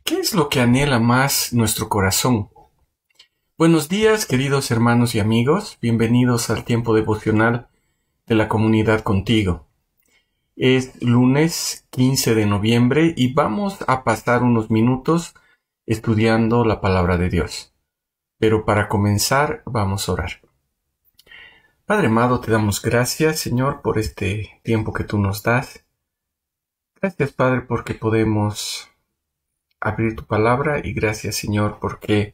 ¿Qué es lo que anhela más nuestro corazón? Buenos días, queridos hermanos y amigos. Bienvenidos al tiempo devocional de la comunidad contigo. Es lunes 15 de noviembre y vamos a pasar unos minutos estudiando la palabra de Dios. Pero para comenzar, vamos a orar. Padre amado, te damos gracias, Señor, por este tiempo que tú nos das. Gracias, Padre, porque podemos abrir tu palabra y gracias, Señor, porque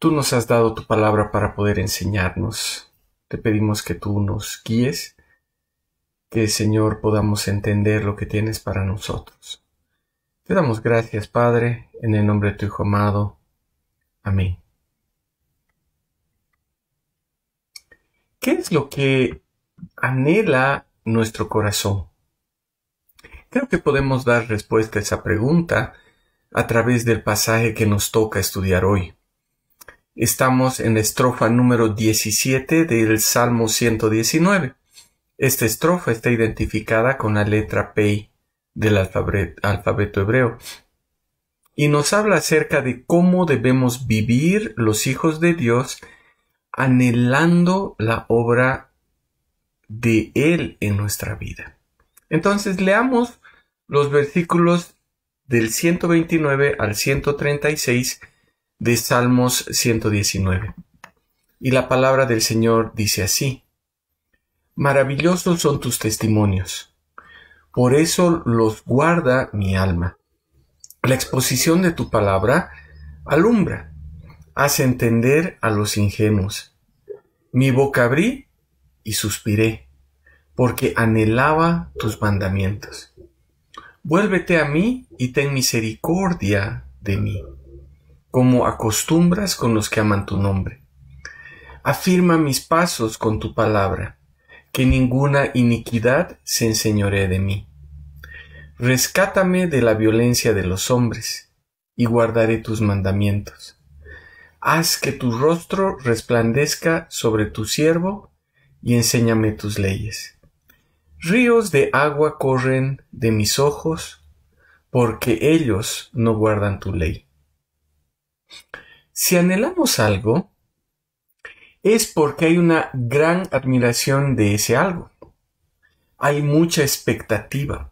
tú nos has dado tu palabra para poder enseñarnos. Te pedimos que tú nos guíes, que, Señor, podamos entender lo que tienes para nosotros. Te damos gracias, Padre, en el nombre de tu Hijo amado. Amén. ¿Qué es lo que anhela nuestro corazón? Creo que podemos dar respuesta a esa pregunta a través del pasaje que nos toca estudiar hoy. Estamos en la estrofa número 17 del Salmo 119. Esta estrofa está identificada con la letra P del alfabeto hebreo y nos habla acerca de cómo debemos vivir los hijos de Dios anhelando la obra de Él en nuestra vida. Entonces leamos los versículos del 129 al 136 de Salmos 119. Y la palabra del Señor dice así: Maravillosos son tus testimonios, por eso los guarda mi alma. La exposición de tu palabra alumbra, hace entender a los ingenuos. Mi boca abrí y suspiré, porque anhelaba tus mandamientos. Vuélvete a mí y ten misericordia de mí, como acostumbras con los que aman tu nombre. Afirma mis pasos con tu palabra, que ninguna iniquidad se enseñoree de mí. Rescátame de la violencia de los hombres, y guardaré tus mandamientos. Haz que tu rostro resplandezca sobre tu siervo, y enséñame tus leyes. Ríos de agua corren de mis ojos, porque ellos no guardan tu ley. Si anhelamos algo, es porque hay una gran admiración de ese algo. Hay mucha expectativa.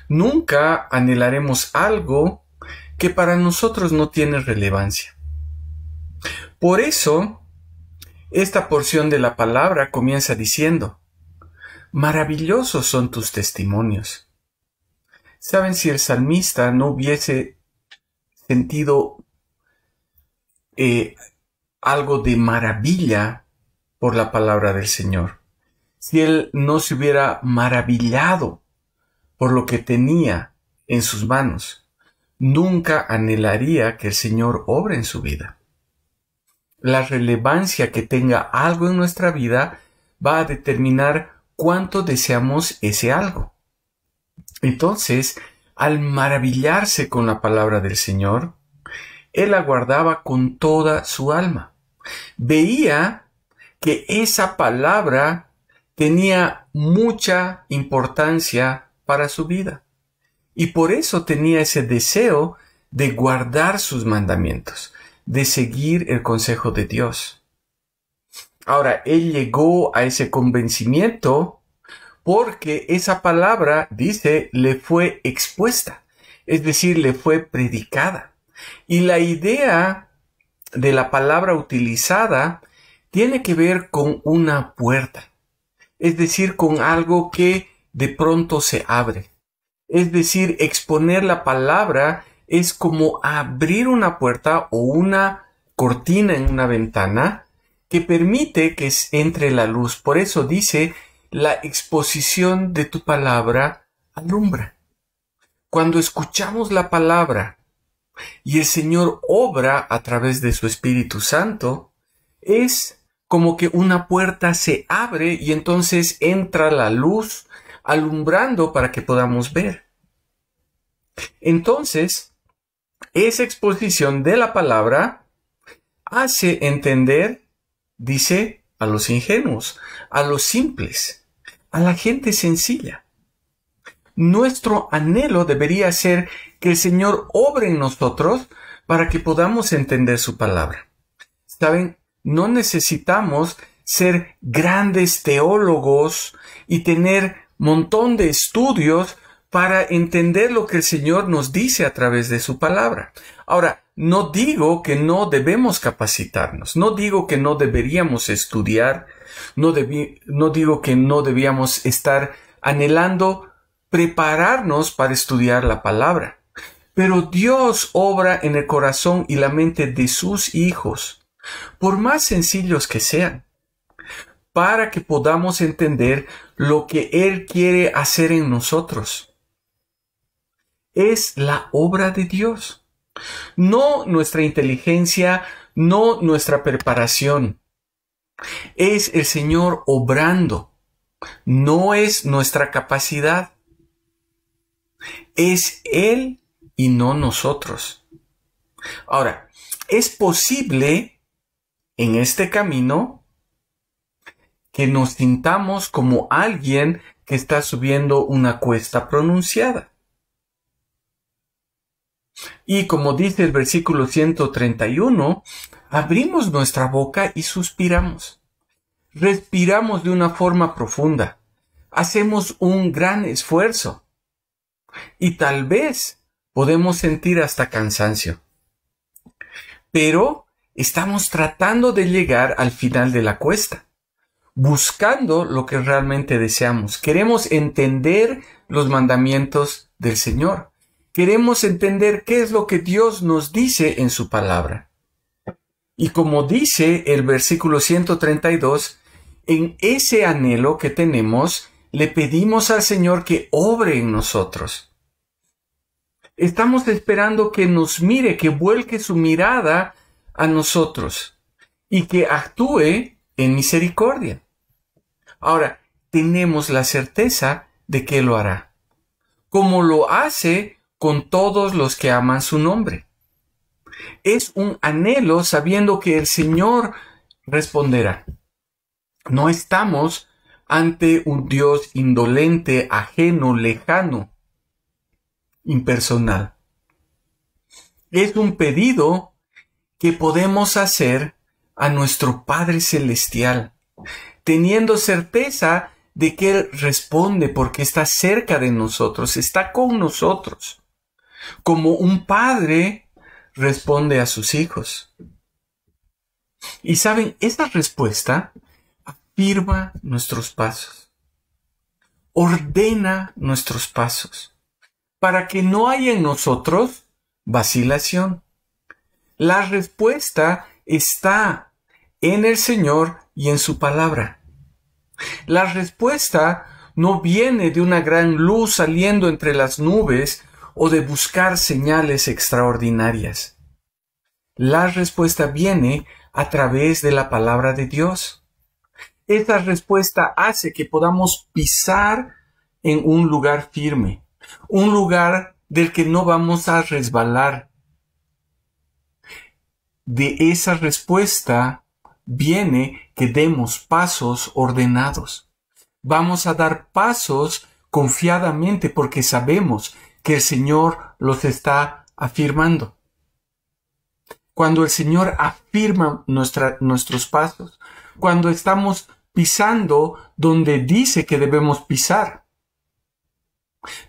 Nunca anhelaremos algo que para nosotros no tiene relevancia. Por eso, esta porción de la palabra comienza diciendo: Maravillosos son tus testimonios. ¿Saben? Si el salmista no hubiese sentido algo de maravilla por la palabra del Señor, si él no se hubiera maravillado por lo que tenía en sus manos, nunca anhelaría que el Señor obre en su vida. La relevancia que tenga algo en nuestra vida va a determinar cuánto deseamos ese algo. Entonces, al maravillarse con la palabra del Señor, él la guardaba con toda su alma. Veía que esa palabra tenía mucha importancia para su vida. Y por eso tenía ese deseo de guardar sus mandamientos, de seguir el consejo de Dios. Ahora, él llegó a ese convencimiento porque esa palabra, dice, le fue expuesta, es decir, le fue predicada. Y la idea de la palabra utilizada tiene que ver con una puerta, es decir, con algo que de pronto se abre. Es decir, exponer la palabra es como abrir una puerta o una cortina en una ventana que permite que entre la luz. Por eso dice: la exposición de tu palabra alumbra. Cuando escuchamos la palabra y el Señor obra a través de su Espíritu Santo, es como que una puerta se abre y entonces entra la luz alumbrando para que podamos ver. Entonces, esa exposición de la palabra hace entender, dice, a los ingenuos, a los simples, a la gente sencilla. Nuestro anhelo debería ser que el Señor obre en nosotros para que podamos entender su palabra. ¿Saben? No necesitamos ser grandes teólogos y tener montón de estudios para entender lo que el Señor nos dice a través de su palabra. Ahora, no digo que no debemos capacitarnos, no digo que no deberíamos estudiar, no digo que no debíamos estar anhelando prepararnos para estudiar la palabra. Pero Dios obra en el corazón y la mente de sus hijos, por más sencillos que sean, para que podamos entender lo que Él quiere hacer en nosotros. Es la obra de Dios, no nuestra inteligencia, no nuestra preparación. Es el Señor obrando, no es nuestra capacidad. Es Él y no nosotros. Ahora, es posible en este camino que nos sintamos como alguien que está subiendo una cuesta pronunciada. Y como dice el versículo 131, abrimos nuestra boca y suspiramos. Respiramos de una forma profunda. Hacemos un gran esfuerzo. Y tal vez podemos sentir hasta cansancio. Pero estamos tratando de llegar al final de la cuesta, buscando lo que realmente deseamos. Queremos entender los mandamientos del Señor. Queremos entender qué es lo que Dios nos dice en su palabra. Y como dice el versículo 132, en ese anhelo que tenemos, le pedimos al Señor que obre en nosotros. Estamos esperando que nos mire, que vuelque su mirada a nosotros y que actúe en misericordia. Ahora, tenemos la certeza de que lo hará, como lo hace con todos los que aman su nombre. Es un anhelo sabiendo que el Señor responderá. No estamos ante un Dios indolente, ajeno, lejano, impersonal. Es un pedido que podemos hacer a nuestro Padre Celestial, teniendo certeza de que Él responde porque está cerca de nosotros, está con nosotros, como un padre responde a sus hijos. Y saben, esa respuesta afirma nuestros pasos, ordena nuestros pasos, para que no haya en nosotros vacilación. La respuesta está en el Señor y en su palabra. La respuesta no viene de una gran luz saliendo entre las nubes o de buscar señales extraordinarias. La respuesta viene a través de la palabra de Dios. Esa respuesta hace que podamos pisar en un lugar firme, un lugar del que no vamos a resbalar. De esa respuesta viene que demos pasos ordenados. Vamos a dar pasos confiadamente porque sabemos que el Señor los está afirmando. Cuando el Señor afirma nuestros pasos, cuando estamos pisando donde dice que debemos pisar,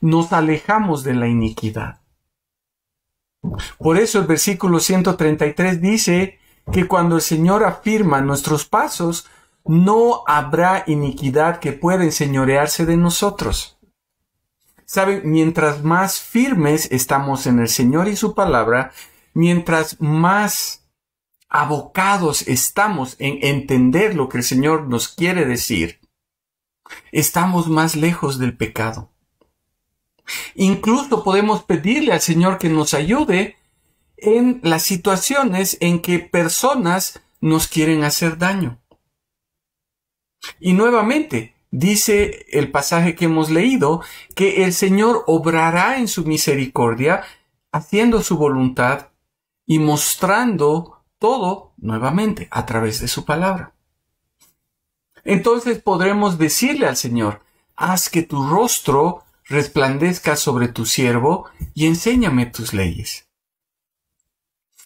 nos alejamos de la iniquidad. Por eso el versículo 133 dice que cuando el Señor afirma nuestros pasos, no habrá iniquidad que pueda enseñorearse de nosotros. Saben, mientras más firmes estamos en el Señor y su palabra, mientras más abocados estamos en entender lo que el Señor nos quiere decir, estamos más lejos del pecado. Incluso podemos pedirle al Señor que nos ayude en las situaciones en que personas nos quieren hacer daño. Y nuevamente, dice el pasaje que hemos leído, que el Señor obrará en su misericordia, haciendo su voluntad y mostrando todo nuevamente a través de su palabra. Entonces podremos decirle al Señor, haz que tu rostro resplandezca sobre tu siervo y enséñame tus leyes.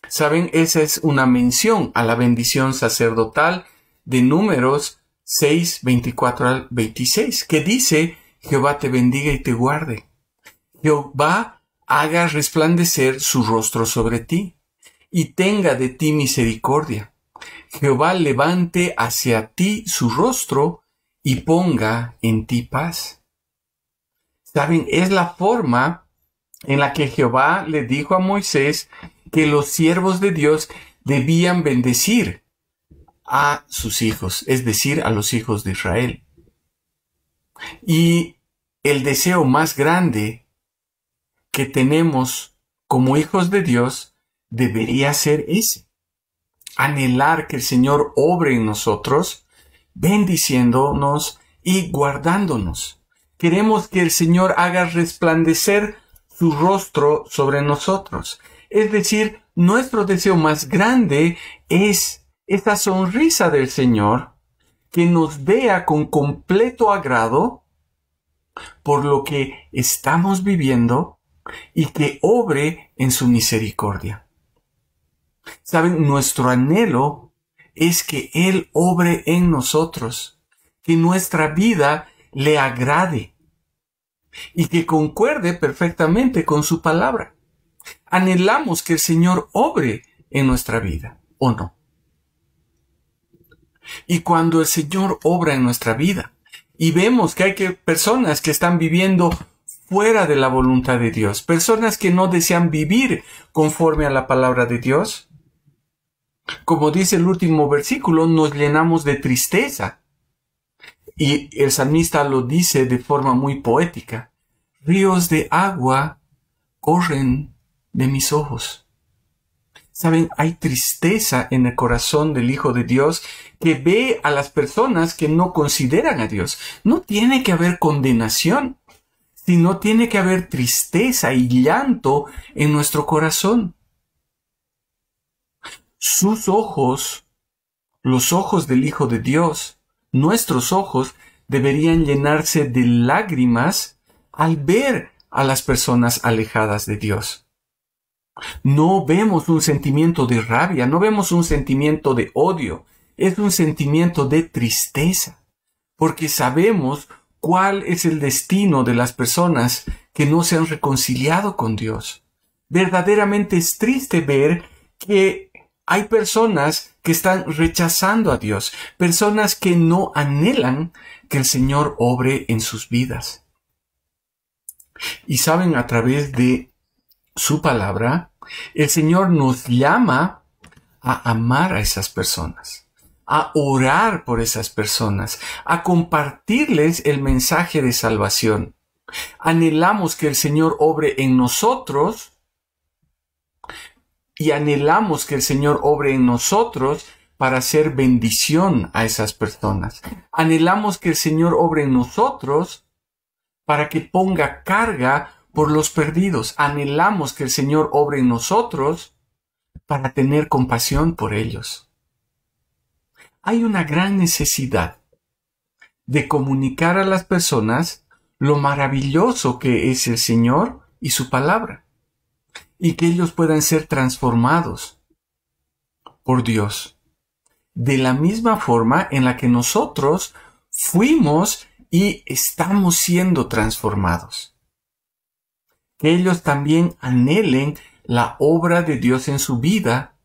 Saben, esa es una mención a la bendición sacerdotal de Números 6, 24 al 26, que dice: Jehová te bendiga y te guarde. Jehová haga resplandecer su rostro sobre ti y tenga de ti misericordia. Jehová levante hacia ti su rostro y ponga en ti paz. Saben, es la forma en la que Jehová le dijo a Moisés que los siervos de Dios debían bendecir a sus hijos, es decir, a los hijos de Israel. Y el deseo más grande que tenemos como hijos de Dios debería ser ese: anhelar que el Señor obre en nosotros, bendiciéndonos y guardándonos. Queremos que el Señor haga resplandecer su rostro sobre nosotros. Es decir, nuestro deseo más grande es esa sonrisa del Señor, que nos vea con completo agrado por lo que estamos viviendo y que obre en su misericordia. Saben, nuestro anhelo es que Él obre en nosotros, que nuestra vida le agrade y que concuerde perfectamente con su palabra. Anhelamos que el Señor obre en nuestra vida, ¿o no? Y cuando el Señor obra en nuestra vida y vemos que hay personas que están viviendo fuera de la voluntad de Dios, personas que no desean vivir conforme a la palabra de Dios, como dice el último versículo, nos llenamos de tristeza. Y el salmista lo dice de forma muy poética: ríos de agua corren de mis ojos. Saben, hay tristeza en el corazón del Hijo de Dios que ve a las personas que no consideran a Dios. No tiene que haber condenación, sino tiene que haber tristeza y llanto en nuestro corazón. Sus ojos, los ojos del Hijo de Dios, nuestros ojos, deberían llenarse de lágrimas al ver a las personas alejadas de Dios. No vemos un sentimiento de rabia, no vemos un sentimiento de odio, es un sentimiento de tristeza, porque sabemos cuál es el destino de las personas que no se han reconciliado con Dios. Verdaderamente es triste ver que hay personas que están rechazando a Dios, personas que no anhelan que el Señor obre en sus vidas. Y saben, a través de su palabra, el Señor nos llama a amar a esas personas, a orar por esas personas, a compartirles el mensaje de salvación. Anhelamos que el Señor obre en nosotros y anhelamos que el Señor obre en nosotros para hacer bendición a esas personas. Anhelamos que el Señor obre en nosotros para que ponga carga por los perdidos. Anhelamos que el Señor obre en nosotros para tener compasión por ellos. Hay una gran necesidad de comunicar a las personas lo maravilloso que es el Señor y su palabra, y que ellos puedan ser transformados por Dios, de la misma forma en la que nosotros fuimos y estamos siendo transformados. Que ellos también anhelen la obra de Dios en su vida,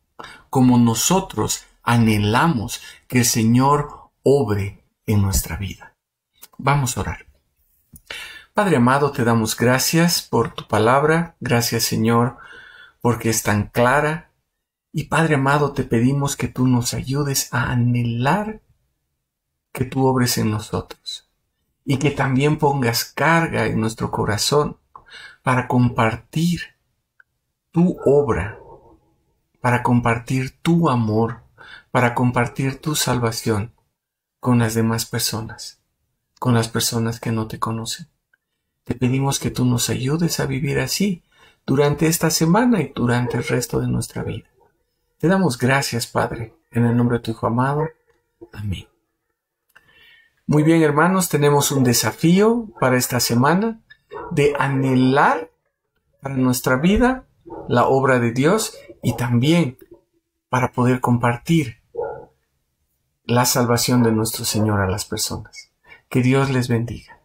como nosotros anhelamos que el Señor obre en nuestra vida. Vamos a orar. Padre amado, te damos gracias por tu palabra. Gracias, Señor, porque es tan clara. Y Padre amado, te pedimos que tú nos ayudes a anhelar que tú obres en nosotros. Y que también pongas carga en nuestro corazón para compartir tu obra, para compartir tu amor, para compartir tu salvación con las demás personas, con las personas que no te conocen. Te pedimos que tú nos ayudes a vivir así durante esta semana y durante el resto de nuestra vida. Te damos gracias, Padre, en el nombre de tu Hijo amado. Amén. Muy bien, hermanos, tenemos un desafío para esta semana. de anhelar para nuestra vida la obra de Dios y también para poder compartir la salvación de nuestro Señor a las personas. Que Dios les bendiga.